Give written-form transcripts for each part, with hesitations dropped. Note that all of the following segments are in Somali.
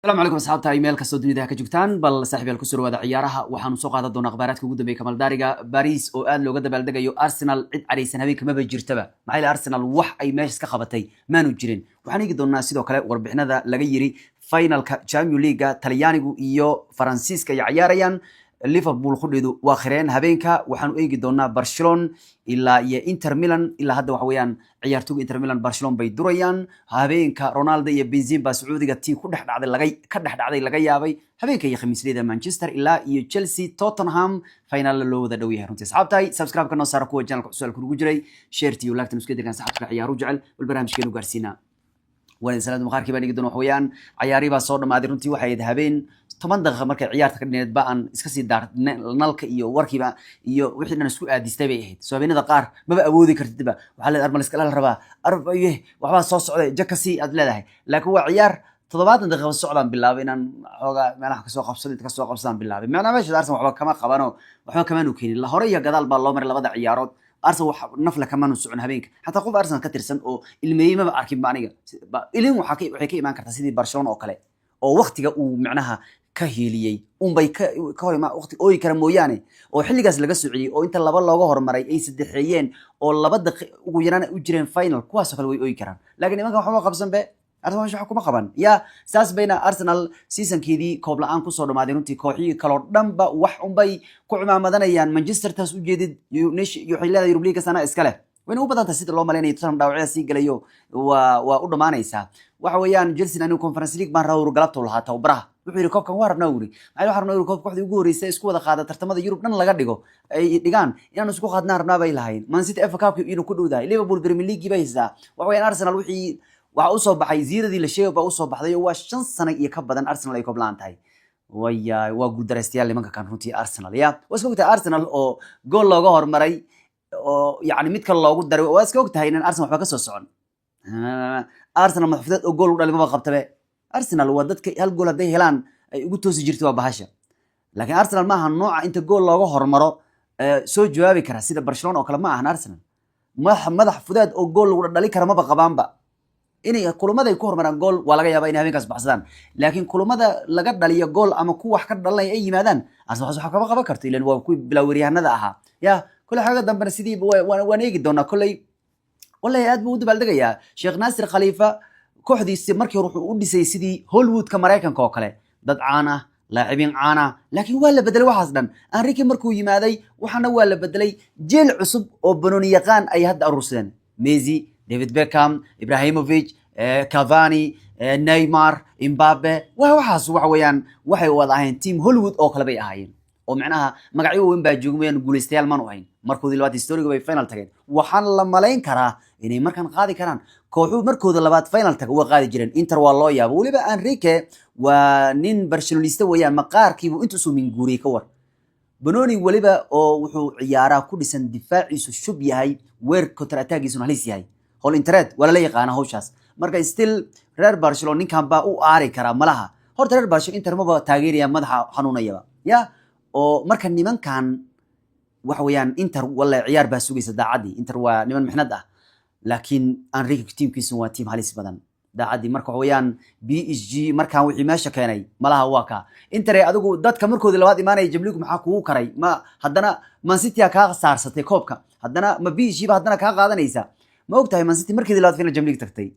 السلام عليكم أصحاب إيميل كسر دنيا كجوكتان بل صاحب الكسر وهذا عيارها وحنو سوق هذا دون أخبارات كوجود بي كمال دارجة باريس أو آد لو قد بلدقة يو أرسنال عد عريسان هذيك ما بيجرتبه مع الأرسنال وح أي ماش كخبتي ما نجرين وحنيجي دون الناس يدو كلا وربحنا ذا لغيري فاينل كشاميو ليغا تاليانيغو إيو فرانسيسكا يعياريان ليفربول خديدو واخرين هبينكا waxaanu eegi doonaa Barcelona ilaa iyo Inter Milan ilaa hadda waxa weeyaan ciyaartoyga Inter Milan Barcelona bay durayaan habeenka Ronaldo iyo Benzema Sacuudiga tii ku dhexdhacday laga yaabay habeenka iyo Khamiisleyda Manchester ilaa iyo Chelsea Tottenham final loo wada dhow yahay runtii asxaabtay subscribe kana saar kuwa channelka cusub ku jiray share tii laagtan isku dirkan saxabka ciyaaru jecel wal barnaamijkeenu gaarsiina وين سنة مخاركي بني جدون وحويان عياري بصور ما أدري وحي يذهبين 8 دقيقة مركز عيارتك إن بقى إسكسي دار نلك إيو وركي بقى إيو وحنا نسوق ديستبيه سو بين دقار ما بقى أبودي كرتبة وحلا الأربع نسكال الربا أربع إيه وحبا صوص جكسي أدلله لكن هو عيار تضبط دقيقة السعودان بالله بين هذا ما نحكي سوق قبصان تكسوق قبصان بالله ما أنا ماشي دارس وحبا كمان قبانو وحنا كمان وكين الله هرية قدال بالله مر لبضع عيارات أرسنال نفله كمان وسعون هبينك حتى قف أرسنال كترسن أو المية ما بأركب معنيه إلين وحكي ما كرت سيدي برشلونة أو كله أو وقت جا ومعناها كهيلية بي كهوي ما وقت أوي كرمو يعني أو حلي جالس لقى عليه أو أنت اللي بالله جهر مري أي سد حيين أو اللي بدك ويرانا وجرين فاينل كواس فلوي أوي كرام لكن ما كان حما قبضن به أرسنال مش حكومة قبان يا ساس بين أرسنال سيزن كذي قبل أن كسر ما دينتي كوحي كلور دمبا وح بي كوع مدنا يعني مانشستر تاس وجديد ينش يحيل هذا يروبليك سنة إسكاله وين هو بدأ تسيط الله مليان يتسلم داوعي سيجل يو وأقول ما نيسا وحويان جلسنا إنه كونفرنس ليج مرة ورجلته لها توبرها وحير كوب كم وارب نوري عيل وحرب نوري كوب واحد يقول ريسا سكوا ده خاطر ترتمى ده يوروب نلا قديقو أي ديجان يعني نسكوا خدنا ربنا بيلهين ما نسيت إف كاب إنه كله ده ليفربول بريمير ليج بيزا وحويان أرسنال وحي وأوصل بحيزير دي للشيء وأوصل بحذي هو شنص سنة يكبر دان أرسنال يكبر لانتاي ويا وجود درستيال اللي ما كان هنتي أرسنال يا واسكوت أرسنال أو جول لو جهر مري أو يعني ميت كلا لو جود در واسكوت هاي إن أرسنال حبكة سوسعون أرسنال محفظات أو جول اللي ما قبته أرسنال ودتك هالجول ده هلان يقول توسي جرتوا بهاشة لكن أرسنال ما هالنوع أنت جول لو جهر مرة سو جوابي كره سيد برشلونة أو كلام ما عن أرسنال ما مدح فداد أو جول دالي كره ما بقبان بقى إني كلمة يكون مران جول ولا جاي بين هذين كاس بحثان لكن كلمة لقد دليل جول أما كوا حكر دليل أي مادان أصلا حسوا حكوا بقى بكرت لأن هو كوي بلاوريها نذاها يا كل حاجة دم بنسيدي ونيجي دونا كل ولا يا أدم ود بلدك يا شيخ ناصر خليفة كحدي استمرك يروح ودي سيدي هولوود كمرايكن كوكله ضد عانة لاعبين عانة لكن ولا بدل واحد أنريكي مركو يمادي وحنا ولا بدلي جيل عصب أو بنونيقان أي هاد الروسين ميزي ديفيد بيكام إبراهيموفيتش كافاني نيمار إمبابي وحاس وحويان وحي وضعين تيم هوليوود أو كلبي أهين ومعناها مقعيو وين باجومين جولستيال مانوهين مركو دي لوات هيستوريكو بي فاينل تاغين وحان لما لين كرا إني مركان قادي كران كوحو مركو دي لوات فاينل تاغ وقادي جيرين إنتر والله يابا وليبا أنريكي ونين برشلونيستا ويان مقاركيبو انتو من جوري كور بنوني وليبا أو وحو عيارا كوديسان دفاعيسو شب يهي وير كوتراتاغيسو نهليس يهي هول انتراد ولا لا يقانا هوشاس marka still reer Barcelona ninkan baa u aari kara malaha horta reer Barcelona Inter ma ba taageeriya madaxa xanuunayaba ya oo marka nimankan wax weeyaan Inter wala ciyaar baa sugaysa daacadi Inter waa niman mixnad ah laakiin Enrique teamkiisu waa team halis badan daacadi marka wax weeyaan PSG markaan wixii meesha keenay malaha waa ka Inter adigu dadka markoodii labaad imaanay Jamligu maxaa kugu karay ma haddana Man City ka saarsatay koobka haddana ma PSG ba haddana ka qaadanaysa ما وقتها مان سيتي مركز اللي فينا جمليك تكتي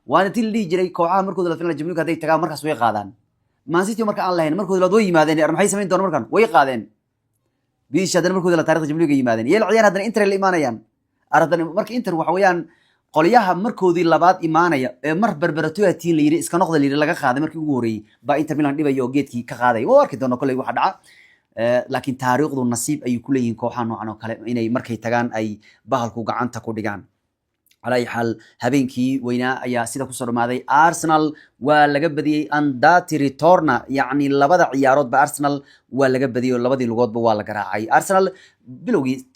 وانا تلي جري كوعه مركز اللي فينا جمليك هذي تقام مركز وي قادان مان سيتي مركز الله هنا مركز اللي دوي يمادين ارمحي سمين دون مركان وي قادين بيش هذا مركز اللي تاريخ جمليك يمادين يا العيار هذا انتر اللي ايمانيان اردن مركز انتر وحويان قلياها مركز لباد ايمانيا مر بربرتوها تين ليري اسكا نقد ليري laga qaaday markii ugu horeeyay ba inter milan dhibayo geedkii ka qaaday oo arki doono kulay waxa dhaca laakiin taariikhdu nasiib ay ku leeyihiin kooxaha noocan oo kale inay markay tagaan ay bahalku gacanta ku dhigaan على أي حال هبينكي وينا يا سيدا كسر ماذي أرسنال ولا جبدي أنداتي ريتورنا يعني لبضع عيارات بأرسنال ولا جبدي ولا بدي لغات بوالا جراعي أرسنال بلوجي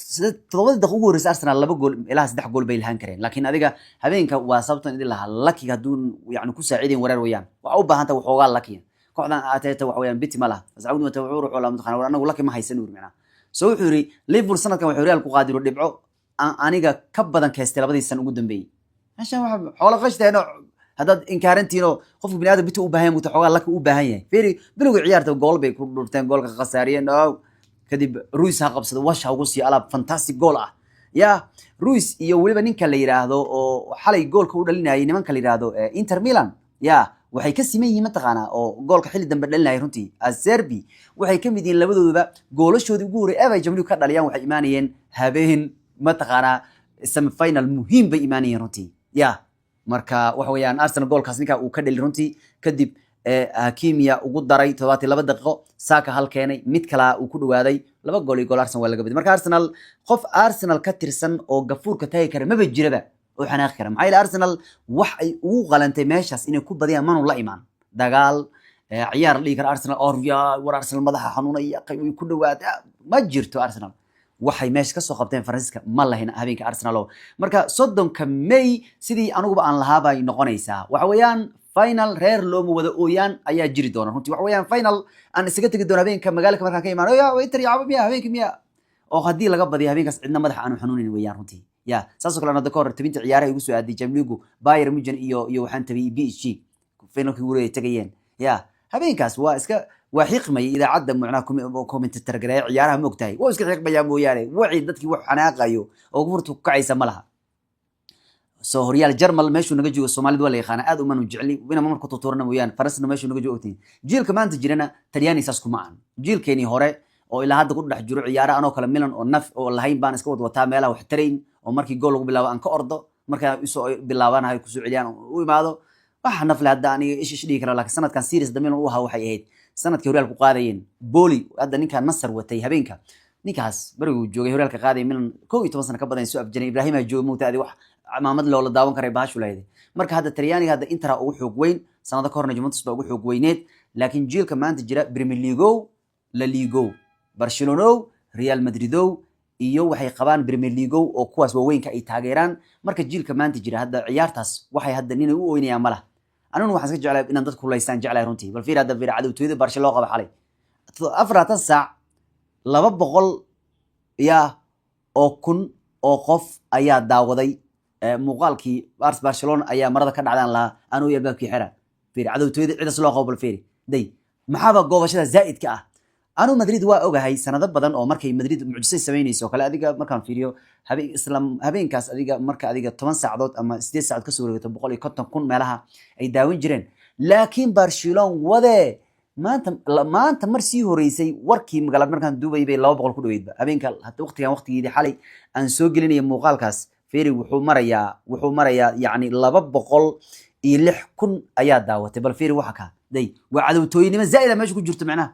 تضاد دخول رئيس أرسنال لا بقول إله سدح جول بين هانكرين لكن هذيك هبينك وصبت إن الله لكي هدون يعني كوسا عيدين ورا ويان وعوبة هانت وحوال لكي قعدنا أتيت وحويان بيتي ملا زعود متوعور ولا مدخنا وأنا أقول لك ما هيسنور معنا سوي حوري ليفل سنة كم حوري القادر ودبعو aniga ka badan kaystay labadii san ugu dambeeyay meesha waxa xoolo qashteen haddaad inkaarantiino qofka bini aadam bitu u baahan yahay muta xoogaa laka u baahan yahay fiiri bilowga ciyaarta gool bay ku dhurteen goolka khasaariyeen kadib Ruiz ha qabsado washa ugu sii alaab fantastic goal ah ya Ruiz iyo waliba ninka la yiraahdo oo xalay goolka u dhalinayay nimanka la yiraahdo Inter Milan ya waxay ka siman yihiin mataqaana oo goolka xilli dambe dhalinayay runtii Acerbi waxay ka mid yihiin labadooduba goolashoodii ugu horeeyay ay Jamhuriga ka dhaliyaan waxay imaanayeen habeen mataqaana semi final muhiim bay imaanayeen runtii ya marka waxa weeyaan Arsenal goolkaas ninka uu ka dhali runtii kadib Hakimiya ugu daray 72 daqiiqo Saka hal keenay mid kala uu ku dhawaaday laba gool iyo gool Arsenal waa laga badiyay marka Arsenal qof Arsenal ka tirsan oo gafuurka taagi kara ma jiraba oo xanaaq kara maxay Arsenal wax ay ugu qalantay meeshaas inay ku badiyaan manu la imaan dagaal ciyaar dhigi kara Arsenal oo war Arsenal madaxa xanuunaya qayb ku dhawaada ma jirto Arsenal waxay meesha ka soo qabteen Faransiiska ma lahayn habeenka Arsenal marka 30ka May sidii anugu aan lahaa bay noqonaysaa waxa weeyaan final reer looma wada ooyaan ayaa jiri doona runtii waxa weeyaan final aan isaga tagi doona habeenka magaalada markaan ka imaano yaa Inter yaabo miya habeenka miya oo hadii laga badiyo habeenkaas cidna madaxa aanu xanuunin weeyaan runtii ya saasoo kale anada koor tabinta ciyaaraha igu soo aaday Champions League Bayern Munich iyo waxaan tabi PSG finalkii wareey tagayeen ya habeenkaas waa iska xiqmay idaacada macna commentator garay ciyaaraha ma ogtahay waa iska xiqmaya mooyaane wixii dadkii wax xanaaqayo oo gurtu ku kacaysa malaha soo horyaal Jarmal meeshu naga joogo Soomaalidu waa la yaqaan aad u manu jecli wina marka tuturna mooyaan Faransiina meeshu naga joogo ogtiin jiilka maanta jirana Talyaani saas kuma aan jiilkeeni hore oo ilaa hadda ku dhex jiro ciyaaraha anoo kala Milan oo naf oo lahayn baan iska wataa meelaha wax tarayn oo markii gool lagu bilaabo aan ka ordo marka isoo bilaabanahay ku soo celiyaan u imaado waxa naf la hadda aniga ish dhigi kara laakiin sanadkan series da Milan u ahaa waxay ahayd sanadkii horyaalku qaadayeen Boli hadda ninka Nasr watay habeenka ninkaas barigu joogay horyaalka qaaday Milan 12 sano ka badan soo afjanay Ibrahim joogay muutaadi wax maamad loo la daawan karay baashu leeyahay marka hadda Talyaaniga hadda Inter ugu xoog weyn sanada ka horna Juventus baa ugu xoog weyneed laakiin jiilka maanta jira Premier League La Liga Barcelona Real Madrid iyo waxay qabaan Premier League oo kuwaas waaweynka ay taageeraan marka jiilka maanta jira hadda ciyaartaas waxay hadda nin u ooynayaan malaha anuna waxaan iska jeclahay inaan dadku leystaan jeclahay runtii bal fiir hadda fiir cadawtooyada Barcelona qaba xalay 4 saac 200 ya oo kun oo qof ayaa daawaday muuqaalkii Barcelona ayaa marada ka dhacdaan la anuu yaabkii xira fiir cadawtooyada cid loo qabo bal fiir day maxaba goobashada zaa'idka ah anu Madrid waa ogahay sanado badan oo markay Madrid mucjisay sameynayso kale adiga markaan fiiriyo habeenkaas adiga marka adiga 10 saacadood ama 8 saacadood ka soo wareegto 150,000 meelaha ay daawan jireen laakiin Barcelona wade maanta mar sii horeysay warkii magaalada markaan Dubai bay 200 ku dhaweydba habeenka hadda waqtigeedii xalay aan soo gelinay muuqaalkaas fiiri wuxuu marayaa yani 206,000 ayaa daawatay bal fiiri waxa ka day waa cadawtooynimo zaa'ida meesha ku jirto macnaha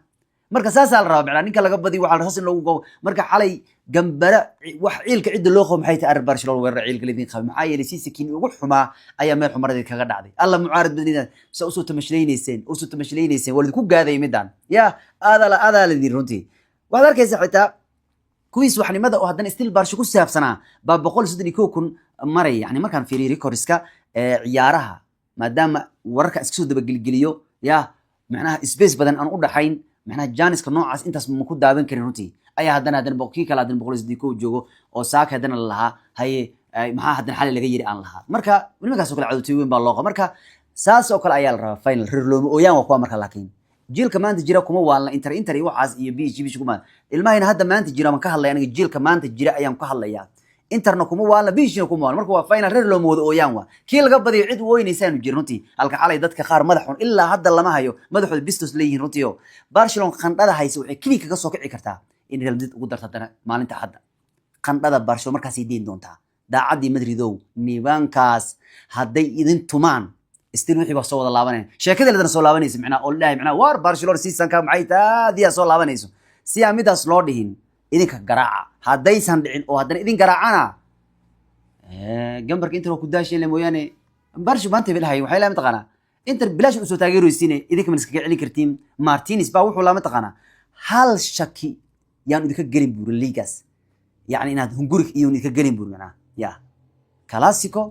marka saas la rabaa macnaha ninka laga badi waxa rasin lagu go marka xalay gambara wax ciilka cid loo qabo maxay tahay Barcelona weerar ciilka lidin qaba maxay yeelay siisikiin ugu xumaa ayaa meel xumaradii kaga dhacday alla mucaarad badnida soo tamashleynayeen waliid ku gaaday midaan ya aadala lidin runtii waxa arkaysa xitaa kuwiis waxnimada oo haddana still Barcelona ku saabsanaa ba 132,000 maray yani markaan fiiriyo recordska ciyaaraha maadaama wararka iska soo dabageliyo ya macnaha space badan aan u dhaxayn macnaha Janiska noocaas intaas ma ku daawan karin runtii ayaa haddana boqolkii kala haddana 132 joogo oo Saka haddana lahaa haye maxaa haddana xalay laga yiri aan lahaa marka nimankaas oo kala cadawtay weyn baa loo qaba marka saas oo kale ayaa la rabaa final rirlooma ooyaan waa kuwa marka laakiin jiilka maanta jira kuma waalna Inter iyo waxaas iyo PSG kuma ilmaheena hadda maanta jira ma ka hadlay aniga jiilka maanta jira ayaan ka hadlayaa Interna kuma waalna PSG kuma waalna marka waa final rirlooma wada ooyaan waa kii laga badiyo cid weynaysan jir runtii halka xalay dadka qaar madaxun ilaa hadda lama hayo madaxooda bistos leeyihiin runtii oo Barcelona qandhada hayso waxay kaliya kaga soo kici kartaa in Real Madrid ugu dartana maalinta hadda qandhada Barcelona markaas ay diin doontaa daacadii Madridow nibankaas hadday idin tumaan istiin wixii ba soo wada laabaneen sheekada ladana soo laabanaysa macna oo ilaahay macna war Barcelona seasonka maxay taadiya soo laabanayso si amidaas loo dhihin idinka garaaca haddaysan dhicin oo haddana idin garaacana gambarka Inter ku daasheen mooyaane Barcelona maanta bilahay waxay la mataqana Inter bilaash u soo taageeraysiin idinka ma iskaga celin kartiin Martinez baa wuxuu la mataqana hal shaki yaan idinka gelin buur liigas yani inaad hungurig iyo idinka gelin buur macna ya Clasico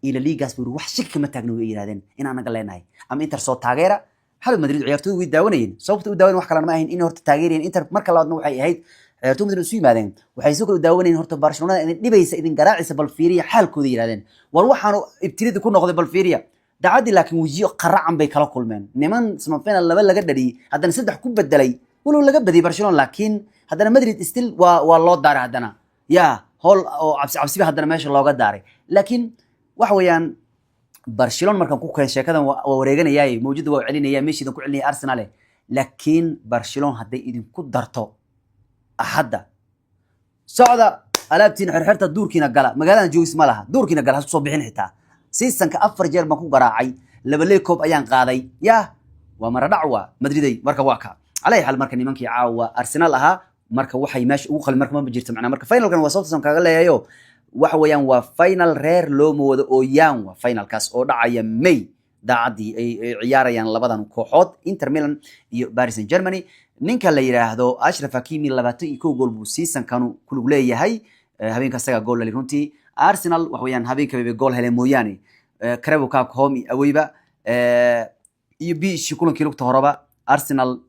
ila liigas buur wax shaki kama taagno way yiraahdeen in aan naga leenahay ama Inter soo taageera hal Madrid ciyaartooydu way daawanayeen sababta u daawan wax kale ma ahayn in horta taageereen Inter marka labaadna waxay ahayd ciyaartooydu Madrid isu yimaadeen waxay soo kala daawanayeen horta Barcelona in dhibaysa idin garaacisa bal fiiriya xaalkooda yiraahdeen war waxaanu ibtilida ku noqday bal fiiriya daacadii laakiin wejiyo qaracan bay kala kulmeen niman semifinal laba laga dhaliyay haddana saddex ku bedelay walow laga badiyay Barcelona laakiin haddana Madrid still waa loo daaray haddana ya hol oo cabsi haddana meesha looga daaray laakiin waxa weeyaan Barcelona markan ku keen sheekadan waa wareeganayay mawjud waa celinaya meeshiidan ku celinaya Arsenal laakiin Barcelona hadday idin ku darto ahadda socda alaabtiin xirxirta duurkiina gala magaalada joogis ma laha duurkiina gala soo bixin xitaa seasonka 4 jeer ma ku garaacay laba leekoob ayaan qaaday ya waa mara dhacwa Madriday marka waa ka علي حال marka nimankii caawa Arsenal aha marka waxay meesh ugu qalin marka ma jirto macna marka finalkan waa sababta kaga leeyayo waxa weeyaan waa final reer loo moodo oo yaan waa finalkaas oo dhacaya May daacadii ay ciyaarayaan labadan kooxood Inter Milan iyo Paris Saint-Germain ninka la yiraahdo Ashraf Hakimi 21 gool buu seasonkan ku lug leeyahay habeenka asaga gool la runtii Arsenal wax weeyaan habeenka bay gool heleen mooyaane Carabao Cup home awayba iyo biishi kulankii lugta horaba Arsenal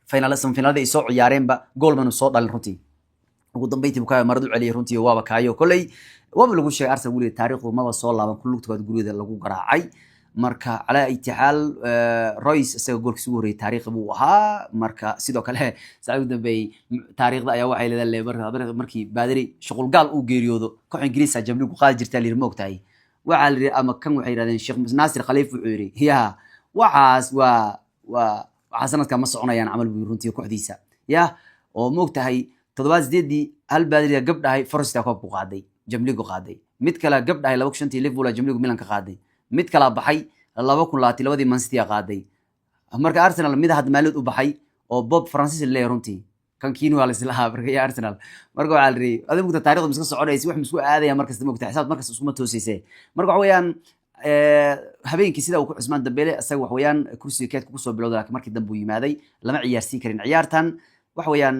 finalada ay soo ciyaareenba gool man soo dhalin runtii ugu dambeyntii buu ka maradu celiyay runtii waaba kaayo kulay waaba lagu sheegay Arsenal wali taariikhdu ma soo laaban kullu lugta guriyada lagu garaacay marka ala itixaal Royce isaga goolkiisa ugu horeeyay taariikh buu ahaa marka sidoo kale saacadu dambeey taariikhda ayaa waxay leedahay markii baadiri shuqul gaal uu geeriyoodo koox Ingiriis ah jamli ku qaadi jirtay liir moogtahay waxa la yiri ama kan waxay yiraahdeen Sheikh Nasir Khaliif wuxuu yiri ya waxaas waa sanadka ma soconayaan amal buu runtii kooxdiisa ya oo moogtahay 7-8 hal baadiriga gabdhahay Forest Cup ku qaaday jamligu qaaday mid kale gabdhahay 2005 Liverpool jamligu Milan ka qaaday mid kala baxay 2022 Man City qaaday marka Arsenal mid had maalid u baxay oo Bob Francis leeyahay runtii kan kiinu waa la islaha marka Arsenal marka waxa la ri adigu taariikhdu miska soconaysi wax misku aadaya markaas moogtahay xisaab markaas isku ma toosisay marka waxa weeyaan habeenkii sida uu ku Cusmaan Dambeele asaga wax weeyaan kursiga keedka ku soo bilowday laakiin markii dambe uu yimaaday lama ciyaarsi karin ciyaartan wax weeyaan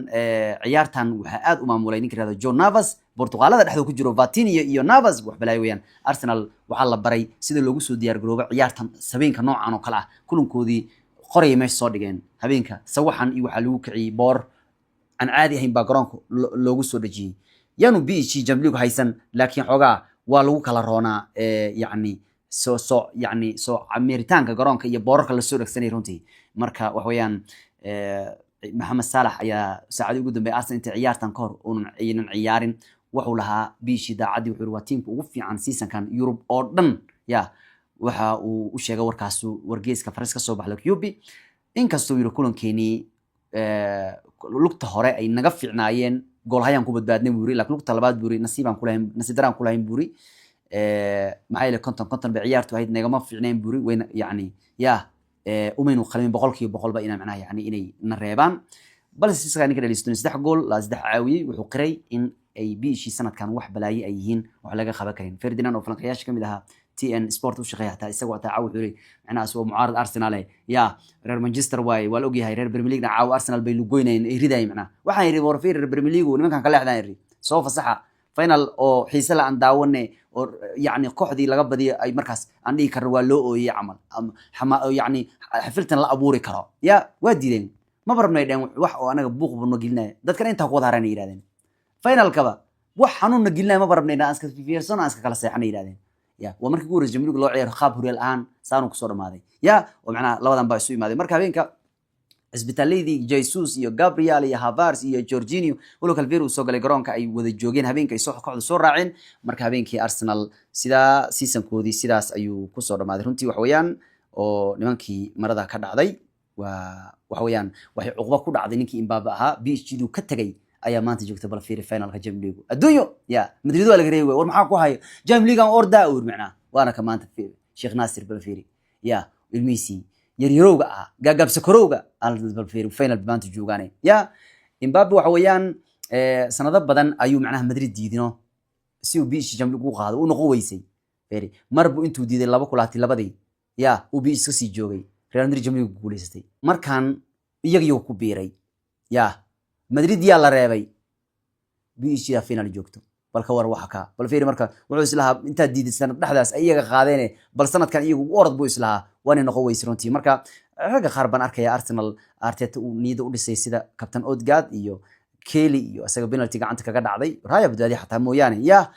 ciyaartan waxa aad u maamulay ninka raado John Navas Portugalada dhexda ku jiro Vitinha iyo Navas wax balay weeyaan Arsenal waxa la baray sida loogu soo diyaar garoobo ciyaartan habeenka noocan oo kala ah kulankoodii qoray meesh soo dhigeen habeenka sawaxan iyo waxa lagu kiciyay boor aan caadi ahayn background loogu soo dhajiyay yaanu biishi jamligu haysan laakiin xogaa waa lagu kala roonaa yani يعني Ameritaanka garoonka iyo boorarka la soo dhagsanay runtii marka wax weeyaan Mohamed Salah ayaa saacadii ugu dambeeyay Arsenal inta ciyaartan ka hor aynan ciyaarin wuxuu lahaa biishi daacadii wuxuu waa teamka ugu fiican seasonkan Europe oo dhan ya waxa uu u sheegay warkaas wargeyska Faris ka soo baxay QB inkastoo yiri kulankeeni lugta hore ay naga fiicnaayeen gool hayaan ku badbaadnay buuri laakiin lugta labaad buuri nasiibaan ku lahayn nasiidaraan ku lahayn buuri maxay konton bay ciyaartu ahayd nagama fiicneen buuri weyn yani ya umaynu qalmin 100% ba ina macnaha yani inay nareebaan balse isaga ninka dhalisto 3 gool la 3 caawiye wuxuu qiray in ay biishi sanadkan wax balaayi ay yihiin wax laga qaban karin Ferdinand oo falanqayaasha kamid aha TN Sport u shaqeeya taa isaga taa wuxuu yiri macnaha soo mucaarad Arsenal ya reer Manchester way wal ogyahay reer Premier League caaw Arsenal bay lugoynayeen ay riday macnaha waxaan yiri war reer Premier League nimankan ka leexdaan yiri soo fasaxa final oo xiisa la aan daawanay oo yani kooxdii laga badiyay ay markaas aan dhigi karo waa loo ooyay amal yani xafiltan la abuuri karo ya waa diideen ma barnay dhan wax oo anaga buuq bano gelinay dadkan inta ku wada haran yiraahdeen final kaba wax xanuun gelinay ma barnay aan iska fiirsan aan iska kala seexanay yiraahdeen ya waa markii ugu Jamligu loo ciyaar qaab horeel ahaan saanu ku soo dhamaaday ya oo macna labadan baa isu imaaday marka habeenka isbitaalladii Jesus iyo Gabriel iyo Havertz iyo Jorginho walo Calvero soo galay garoonka ay wada joogeen habeenka ay soo kooxda soo raaceen marka habeenkii Arsenal sida seasonkoodii sidaas ayuu ku soo dhamaaday runtii wax weeyaan oo nimankii marada ka dhacday wax weeyaan waxay cuqba ku dhacday ninkii Mbappe ahaa PSG ka tagay ayaa maanta joogta bal fiiri finalka Champions League adduunyo ya Madrid waa laga reeyay war maxaa ku hayo Champions League aan orda oo macna waana ka maanta fiiri Sheikh Nasir bal fiiri ya ilmiisi yaryarowga ah gaagabsa korowga bal fiiri final maanta joogaanay ya Mbappe waxa weeyaan sanado badan ayuu macnaha Madrid diidino si uu PSG Champions League u qaado uu noqon weysay fiiri marbu intuu diiday 2-2 ya uu PSG sii joogay Real Madrid Champions League guuleysatay markan iyaga ku biiray ya Madrid yaa la reebay PSG final joogto balka war waxa ka bal fiiri marka wuxuu islaha inta diiday sanad dhaxdaas ayaga qaadeen bal sanadkan iyagu orod buu islaha waana noqon weysay runtii marka raga qaar baan arkaya Arsenal Arteta uu niyada u dhisay sida Captain Odegaard iyo Kelly iyo asaga penalty gacanta kaga dhacday raaya badbaadi xataa mooyaane ya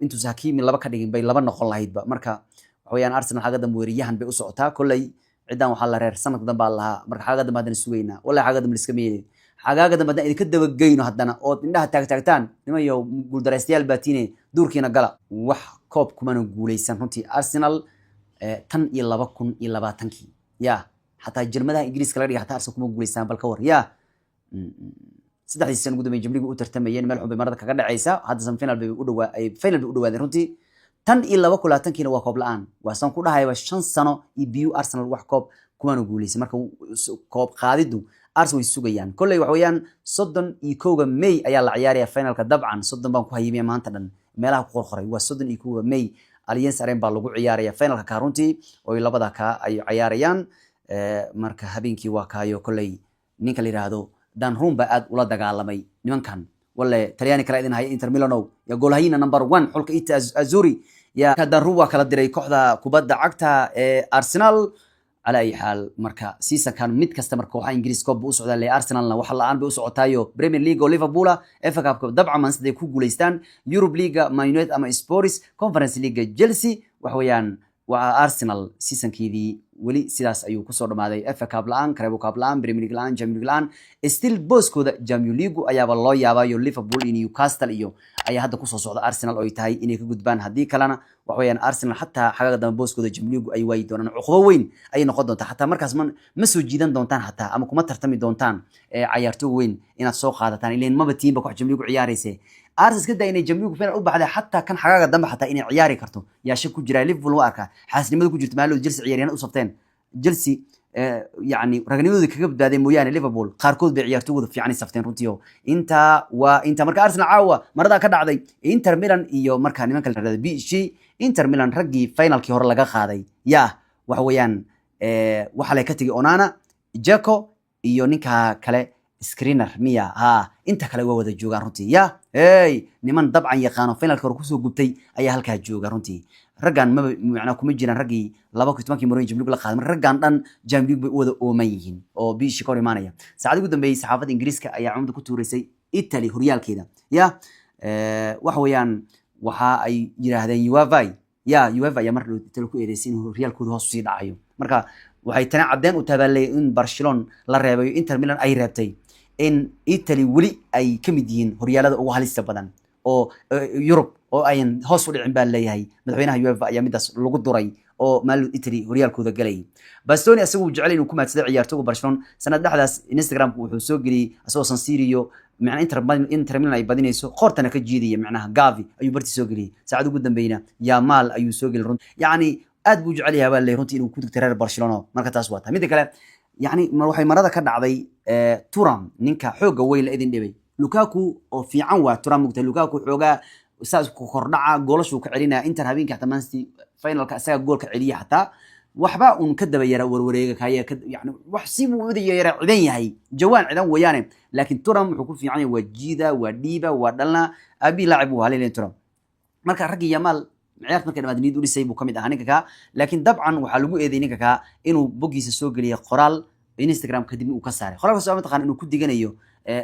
intuu Hakimi laba ka dhigin bay laba noqon lahaydba marka waxaweyaan Arsenal xaga dambe weeriyahan bay u socotaa kolley ciidan waxa la reer sanad dambe laha marka xaga dambe hadana sugeynaa wallahi xaga dambe iska meeyay xagaaga dambe hadana idinka daba geyno hadana oo indhaha taagtaagtaan nimayo guul dareystayaal baatine duurkiina gala wax koob kumana guuleysan runtii Arsenal tan iyo 2020 ya hatta Jarmadaha Ingiriiska laga dhigay hatta Arsenal kuma guuleysan bal ka war ya saddexdii sano ugu dambeeyay Jamligu u tartamayeen meel xun bay marada kaga dhacaysa hadda san final bay u dhawaa ay final bay u dhawaadeen runtii tan iyo 2020 waa koob la'aan waa san ku dhahay 5 sano iyo Arsenal wax koob kumana guuleysan marka koob qaadidu Arsenal sugayaan kolley wax weeyaan 31 May ayaa la ciyaaraya finalka dabcan 30 baan ku hayimay maanta dhan meelaha ku qorqoray waa 31 May Allianz Arena baa lagu ciyaaraya finalka ka runtii oo labada ka ay ciyaarayaan marka habeenkii waa kaayo kolley ninka la yiraahdo Dan Rumba aad ula dagaalamay nimankan walle Talyaani kala idin hay Inter Milano ya goolhayna number 1 xulka Ita Azuri ya Dan Rumba kala diray kooxda kubadda cagta ee Arsenal على أي حال مركا سيسا كان ميد كاست مركا وحا إنجليز كوب بأسعود اللي أرسنالنا وحا الآن بأسعود تايو بريمير ليغا وليفربول إفا كاب دبعا من سدي كوغو ليستان يوروب ليغا ما يونايتد أما إسبوريس كونفرنس ليغا جيلسي وحويان وأرسنال سيسا كيدي ولي سيداس أيو كسور ماذا إفا كاب الآن كريبو كاب الآن بريمير ليغا الآن جاميو ليغا الآن استيل بوسكو دا جاميو ليغو أيا بالله يابا يو ليفربول إني يوكاستل إيو أيا هادا كسور سعود أرسنال أو يتاي إني كقودبان هدي كلانا وحويان أرسنال حتى حقا دام بوسكو دا جاميو ليغو أي واي دونان عقوبة وين أي نقود دونتا حتى مركز من مسو جيدان دونتان حتى أما كما ترتمي دونتان عيارتو وين إنا تسوق هادتان إلين ما بتيم بكو جاميو ليغو عياريسي أرسنال كده إني جاميو ليغو فين أو بعد حتى كان حقا دام حتى إني عياري كرتو يا شكو جرا ليفربول واركا حاسني مدو كجرت مالو جلس عياريان أصبتين جلسي يعني رغنيمودي kaga badbaadeen mooyaane Liverpool qaarkood bay ciyaartooyda fiican safteen runtii inta marka Arsenal caawa marada ka dhacday Inter Milan iyo marka nimanka la raadiyay BC Inter Milan ragii finalkii hore laga qaaday waxa weeyaan waxa la ka tagay Onana Dzeko iyo ninka kale Skriniar miya inta kale waa wada joogaan runtii niman dabcan yaqaano finalka hore ku soo gubtay ayaa halka jooga runtii raggan ma macna kuma jiraan ragii 2010 Mourinho Jamligu la qaaday raggan dhan Jamligu bay wada ooman yihiin oo biishi ka imaanaya saacadii ugu dambeeyay saxaafada Ingiriiska ayaa cumada ku tuureysay Italy horyaalkeeda waxa weeyaan waxa ay yiraahdeen UEFA ya mar Italy ku eedeysay in horyaalkooda hoos u sii dhacayo marka waxay tan cadeen u taabaalay in Barcelona la reebayo Inter Milan ay reebtay in Italy wali ay kamid yihiin horyaalada ugu halista badan oo Europe oo ayan hoos u dhicin baa leeyahay madaxweynaha UEFA ayaa midaas lagu duray oo maal Italy horyaalkooda galay Bastoni asagu jecel inuu ku maadsado ciyaartooyga Barcelona sanad dhaxdaas Instagram wuxuu soo galiyay asoo San Siro macna Inter Milan ay badinayso qortana ka jiidiya macnaha Gavi ayuu barti soo galiyay saacad ugu dambeeyna Yamal ayuu soo galiyay yani aad buu jecel yahay baa leeyahay runtii inuu ku digtay Barcelona marka taas waa mid kale yani waxay marada ka dhacday Thuram ninka xooga weyn la idin dhibay Lukaku oo fiican waa Thuram mugtay Lukaku xooga saas ku kordhaca goolashu ka celinaa Inter habeenkii xataa Man City finalka asaga goolka celiya xataa waxba un ka daba yara warwareega kaya yani wax si uu u yara ciidan yahay jawaan ciidan weeyane laakiin Thuram wuxuu ku fiican yahay wajiida waa dhiiba waa dhalna abi laacib waa haleelay Thuram marka ragii Yamal ciyaarta markay dhamaadniid u dhisay buu kamid ahaa ninka ka laakiin dabcan waxa lagu eedeeyay ninka ka inuu bogiisa soo galiyo qoraal Instagram kadib uu ka saaray qoraalka soo mataqaan inuu ku diganayo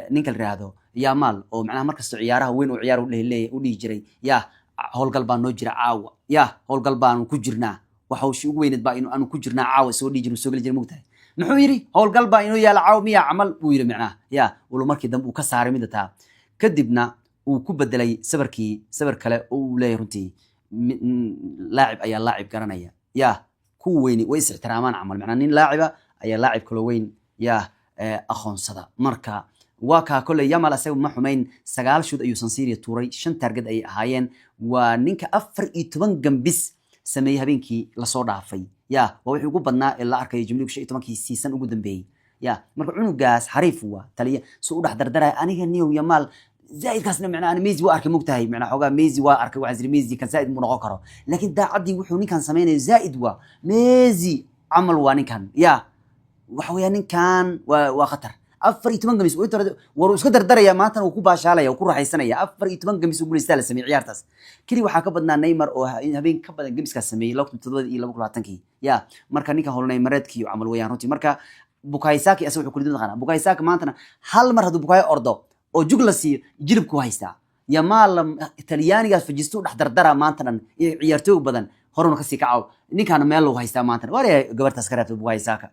ninka la raado Yamal oo macnaha markasta ciyaaraha weyn oo ciyaar u dhigi jiray howlgal baan noo jira caawa howlgal baan ku jirnaa waxa uu ugu weyneed baa inuu aanu ku jirnaa caawa soo dhigi jiray soo gali jiray mugtahay muxuu yiri howlgal baa inuu yaala caawa miya amal buu yiri macnaha walo markii dambe uu ka saaray midata kadibna uu ku bedelay sabar kale oo uu leeyahay runtii laacib ayaa laacib garanaya ku weyni way is ixtiraamaan amal macnaha nin laaciba ayaa laacib kale weyn aqoonsada marka waa ka kale Yamal asagu ma xumeyn 9 shoot ayuu San Siro tuuray 5 target ay ahaayeen waa ninka 14 gambis sameeyay habeenkii la soo dhaafay waa wixii ugu badnaa ee la arkay Jamligu 15kii season ugu dambeeyay marka cunugaas xariif waa taliya soo u dhax dardaray aniga niyo Yamal زائد كاسنا معنا أنا ميزي وأرك مقتهي معنا حقا ميزي وأرك وعزري ميزي كان زائد منغكره لكن دا عدي وحوني كان سمينه زائد ميزي عمل واني كان وحويانين كان وخطر أفري تمن قميص وروس قدر دريا ماتن وكو باشاليا وكو راحيسانيا أفري تمن قميص وقول يستاهل سمي عيارتاس كلي waxaa ka badnaa Neymar oo habeen ka badan qamiiska sameeyay 2020 marka ninka hol Neymareedkii uu amal weeyaan runtii marka Bukayo Saka asoo wuxuu ku dhintay Bukayo Saka maantana hal mar haduu Bukayo ordo oo juglasi jilibku haysta Yamal Talyaaniga fajisto dhax dardara maantana ciyaartooy badan horuna kasii kacaw ninkaana meel lagu haystaa maanta war gabartaas ka reebta Bukayo Saka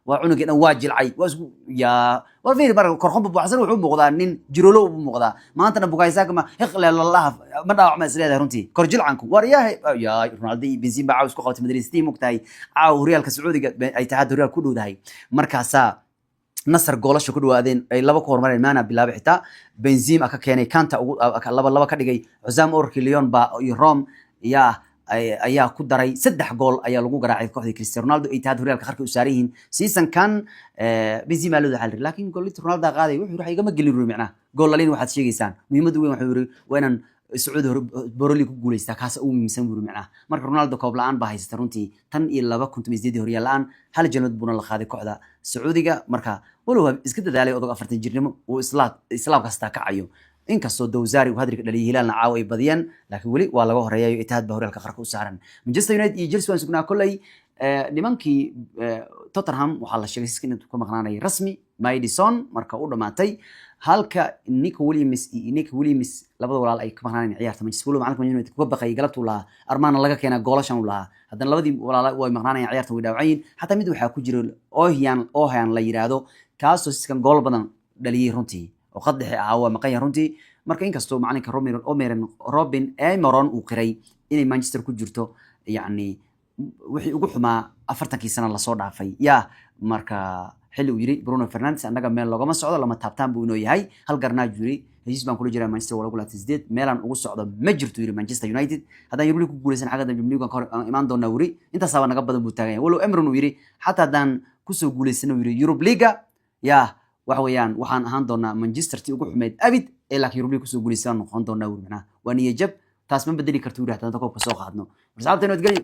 waa cunugeena waa jilcay waa isku yaa war fiir mar korxon buuxsan wuxuu muuqdaa nin jirolo u muuqdaa maanta Bukayo Saka ma iqleel Allah ma dhaawac ma isleedahay runtii kor jilcanku war yaa Ronaldo iyo Benzema baa isku qabtay Madrid City mugtahay Realka Sacuudiga ay tahay Real ku dhowdahay markaasa nasr goolasho ku dhawaadeen ay laba ku hormareen maana bilaab xitaa Benzema ka keenay kanta ugu laba ka dhigay Husam Orki Lyon ba iyo Rome ayaa ku daray 3 gool ayaa lagu garaacay kooxda Cristiano Ronaldo ay tahay Realka qarka u saarihiin season kan Benzema loo xal laakiin goolita Ronaldo qaaday wuxuu raxay gama gelin ruumicna gool lalin waxaad sheegaysaan muhiimadu weyn wuxuu yiri weenan Sacuudi Boroli ku guuleystaa kaas uu miisan wuri macna marka Ronaldo koob la'aan baa haysta runtii tan iyo 2018 Horyal la'aan hal janad buna la qaaday kooxda Sacuudiga marka walow iska dadaalay odog 40 jirnimo uu islaam kasta ka cayo inkastoo Dawsari uu hadriga dhaliyay Hilaalna caaw ay badiyeen laakiin wali waa laga horeeyay Itaad ba Horyalka qarka u saaran Manchester United iyo Chelsea waan sugnaa kulay nimankii Tottenham waxa la sheegay in uu ka maqnaanay rasmi Maidison marka uu dhamaatay halka Nico Williams labada walaal ay ka maqnaaneen ciyaarta Manchester United United ku baqay galabtu la Armana laga keenay goolashan u lahaa haddana labadii walaal way maqnaanayeen ciyaarta way dhaawaceen hatta mid waxa ku jira Ohan la yiraahdo kaasoo iskan gool badan dhaliyay runtii oo qadxi waa maqan yahay runtii marka inkastoo macalinka Robin Emeron uu qiray inay Manchester ku jirto yani wixii ugu xumaa 40 sano la soo dhaafay marka xilli uu yiri Bruno Fernandes anaga meel lagama socdo lama taabtaan buu inoo yahay hal garnaa jiri heshiis baan kula jiraa Manchester wala kula 8 meelan ugu socdo ma jirto yiri Manchester United haddaan Europa ku guuleysan xagga Champions League kan imaan doona wuri inta saaba naga badan buu taagan walow Emeron uu yiri hatta haddaan ku soo guuleysan uu yiri Europa League waxa weeyaan waxaan ahaan doonaa Manchester tii ugu xumeed abid ee laakiin Europa League ku soo guuleysan noqon doona wuri macna waa niyad jab taas ma bedeli karto yiri haddaan koobka soo qaadno marsaabteena wad gali